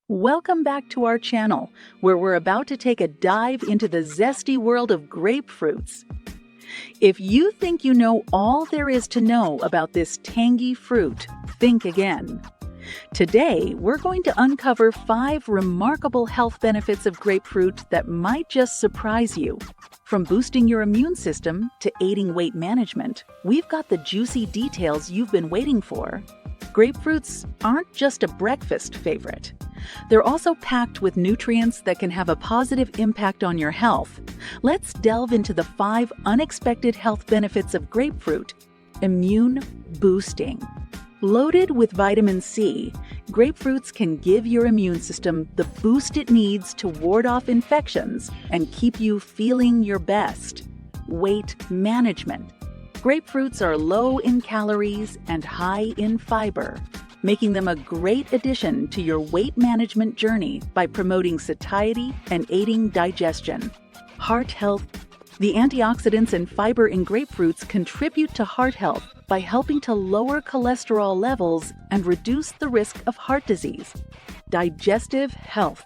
Welcome back to our channel, where we're about to take a dive into the zesty world of grapefruits. If you think you know all there is to know about this tangy fruit, think again. Today, we're going to uncover 5 remarkable health benefits of grapefruit that might just surprise you. From boosting your immune system to aiding weight management, we've got the juicy details you've been waiting for. Grapefruits aren't just a breakfast favorite. They're also packed with nutrients that can have a positive impact on your health. Let's delve into the 5 unexpected health benefits of grapefruit. Immune boosting. Loaded with vitamin C, grapefruits can give your immune system the boost it needs to ward off infections and keep you feeling your best. Weight management. Grapefruits are low in calories and high in fiber, making them a great addition to your weight management journey by promoting satiety and aiding digestion. Heart health. The antioxidants and fiber in grapefruits contribute to heart health by helping to lower cholesterol levels and reduce the risk of heart disease. Digestive health.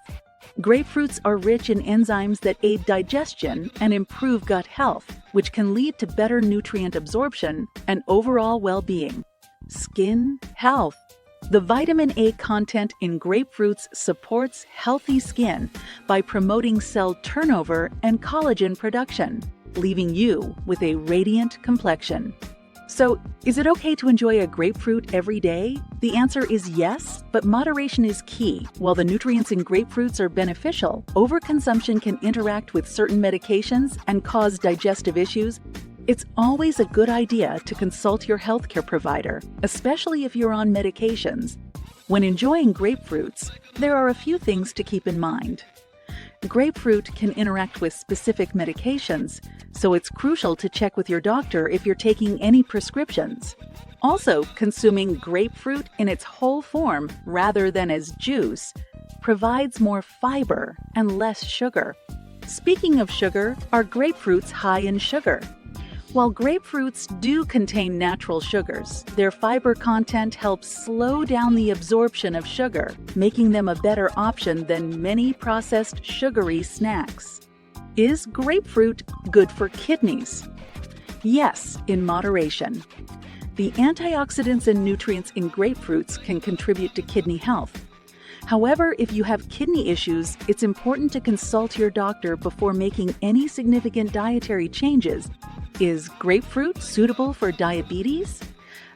Grapefruits are rich in enzymes that aid digestion and improve gut health, which can lead to better nutrient absorption and overall well-being. Skin health. The vitamin A content in grapefruits supports healthy skin by promoting cell turnover and collagen production, leaving you with a radiant complexion. So, is it okay to enjoy a grapefruit every day? The answer is yes, but moderation is key. While the nutrients in grapefruits are beneficial, overconsumption can interact with certain medications and cause digestive issues. It's always a good idea to consult your healthcare provider, especially if you're on medications. When enjoying grapefruits, there are a few things to keep in mind. Grapefruit can interact with specific medications, so it's crucial to check with your doctor if you're taking any prescriptions. Also, consuming grapefruit in its whole form rather than as juice provides more fiber and less sugar. Speaking of sugar, are grapefruits high in sugar? While grapefruits do contain natural sugars, their fiber content helps slow down the absorption of sugar, making them a better option than many processed sugary snacks. Is grapefruit good for kidneys? Yes, in moderation. The antioxidants and nutrients in grapefruits can contribute to kidney health. However, if you have kidney issues, it's important to consult your doctor before making any significant dietary changes. Is grapefruit suitable for diabetes?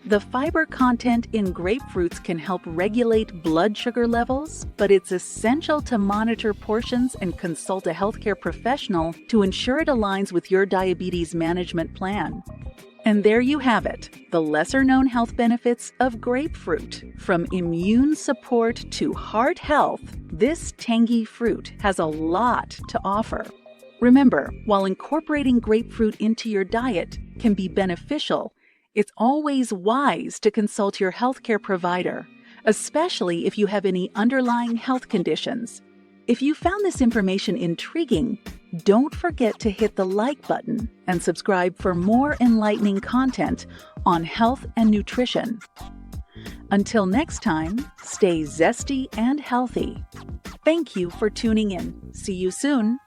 The fiber content in grapefruits can help regulate blood sugar levels, but it's essential to monitor portions and consult a healthcare professional to ensure it aligns with your diabetes management plan. And there you have it, the lesser-known health benefits of grapefruit. From immune support to heart health, this tangy fruit has a lot to offer. Remember, while incorporating grapefruit into your diet can be beneficial, it's always wise to consult your healthcare provider, especially if you have any underlying health conditions. If you found this information intriguing, don't forget to hit the like button and subscribe for more enlightening content on health and nutrition. Until next time, stay zesty and healthy. Thank you for tuning in. See you soon.